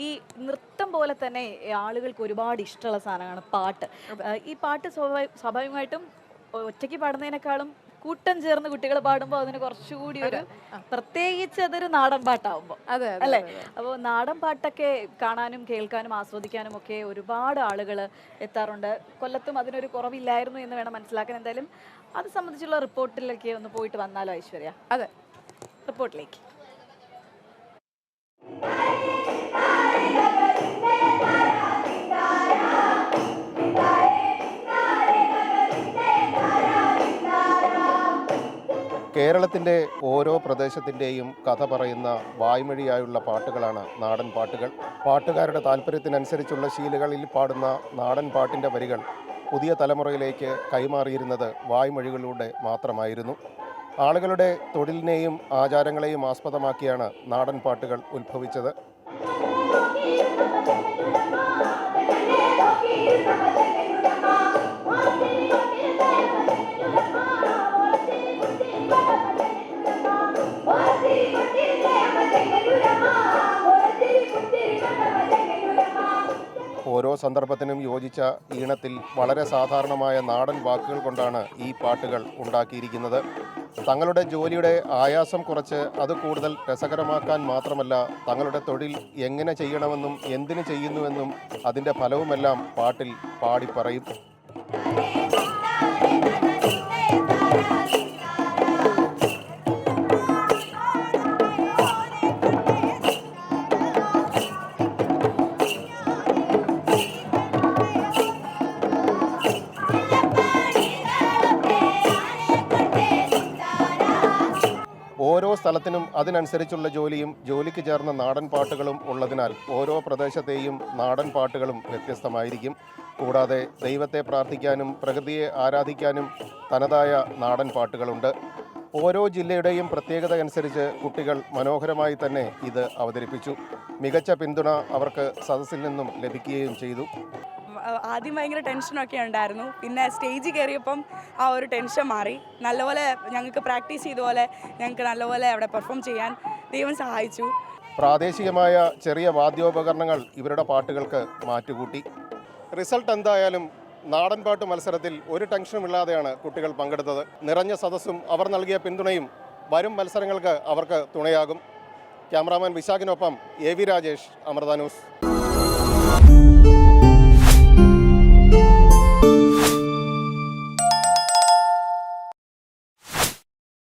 ഈ നൃത്തം പോലെ തന്നെ ആളുകൾക്ക് ഒരുപാട് ഇഷ്ടമുള്ള സാധനമാണ് പാട്ട്. ഈ പാട്ട് സ്വാഭാവികമായിട്ടും ഒറ്റയ്ക്ക് പാടുന്നതിനേക്കാളും കൂട്ടം ചേർന്ന് കുട്ടികൾ പാടുമ്പോൾ അതിന് കുറച്ചുകൂടി ഒരു പ്രത്യേകിച്ച് അതൊരു നാടൻ പാട്ടാവുമ്പോൾ അല്ലേ? അപ്പോൾ നാടൻ പാട്ടൊക്കെ കാണാനും കേൾക്കാനും ആസ്വദിക്കാനും ഒക്കെ ഒരുപാട് ആളുകൾ എത്താറുണ്ട്. കൊല്ലത്തും അതിനൊരു കുറവില്ലായിരുന്നു എന്ന് വേണം മനസ്സിലാക്കാൻ. എന്തായാലും അത് സംബന്ധിച്ചുള്ള റിപ്പോർട്ടിലേക്ക് ഒന്ന് പോയിട്ട് വന്നാലോ ഐശ്വര്യ? അതെ, റിപ്പോർട്ടിലേക്ക്. കേരളത്തിൻ്റെ ഓരോ പ്രദേശത്തിൻ്റെയും കഥ പറയുന്ന വായ്മൊഴിയായുള്ള പാട്ടുകളാണ് നാടൻ പാട്ടുകൾ. പാട്ടുകാരുടെ താല്പര്യത്തിനനുസരിച്ചുള്ള ശീലുകളിൽ പാടുന്ന നാടൻ പാട്ടിൻ്റെ വരികൾ പുതിയ തലമുറയിലേക്ക് കൈമാറിയിരുന്നത് വായ്മൊഴികളിലൂടെ മാത്രമായിരുന്നു. ആളുകളുടെ തൊഴിലിനെയും ആചാരങ്ങളെയും ആസ്പദമാക്കിയാണ് നാടൻ പാട്ടുകൾ ഉത്ഭവിച്ചത്. ഓരോ സന്ദർഭത്തിനും യോജിച്ച ഈണത്തിൽ വളരെ സാധാരണമായ നാടൻ വാക്കുകൾ കൊണ്ടാണ് ഈ പാട്ടുകൾ ഉണ്ടാക്കിയിരിക്കുന്നത്. തങ്ങളുടെ ജോലിയുടെ ആയാസം കുറച്ച് അത് കൂടുതൽ രസകരമാക്കാൻ മാത്രമല്ല, തങ്ങളുടെ തൊഴിൽ എങ്ങനെ ചെയ്യണമെന്നും എന്തിനു ചെയ്യുന്നുവെന്നും അതിൻ്റെ ഫലവുമെല്ലാം പാട്ടിൽ പാടിപ്പറയും. ഓരോ സ്ഥലത്തിനും അതിനനുസരിച്ചുള്ള ജോലിയും ജോലിക്ക് ചേർന്ന നാടൻ പാട്ടുകളും ഉള്ളതിനാൽ ഓരോ പ്രദേശത്തെയും നാടൻ പാട്ടുകളും വ്യത്യസ്തമായിരിക്കും. കൂടാതെ ദൈവത്തെ പ്രാർത്ഥിക്കാനും പ്രകൃതിയെ ആരാധിക്കാനും തനതായ നാടൻ പാട്ടുകളുണ്ട്. ഓരോ ജില്ലയുടെയും പ്രത്യേകത അനുസരിച്ച് കുട്ടികൾ മനോഹരമായി തന്നെ ഇത് അവതരിപ്പിച്ചു. മികച്ച പിന്തുണ അവർക്ക് സദസ്സിൽ നിന്നും ലഭിക്കുകയും ചെയ്തു. ആദ്യം ഭയങ്കര ടെൻഷനൊക്കെ ഉണ്ടായിരുന്നു. പിന്നെ സ്റ്റേജിൽ കയറിയപ്പം ആ ഒരു ടെൻഷൻ മാറി. നല്ലപോലെ ഞങ്ങൾക്ക് പ്രാക്ടീസ് ചെയ്ത പോലെ ഞങ്ങൾക്ക് നല്ലപോലെ അവിടെ പെർഫോം ചെയ്യാൻ ദൈവം സഹായിച്ചു. പ്രാദേശികമായ ചെറിയ വാദ്യോപകരണങ്ങൾ ഇവരുടെ പാട്ടുകൾക്ക് മാറ്റുകൂട്ടി. റിസൾട്ട് എന്തായാലും നാടൻ പാട്ട് മത്സരത്തിൽ ഒരു ടെൻഷനുമില്ലാതെയാണ് കുട്ടികൾ പങ്കെടുത്തത്. നിറഞ്ഞ സദസ്സും അവർ നൽകിയ പിന്തുണയും വരും മത്സരങ്ങൾക്ക് അവർക്ക് തുണയാകും. ക്യാമറാമാൻ വിശാഖിനൊപ്പം AV രാജേഷ്, അമൃത ന്യൂസ്.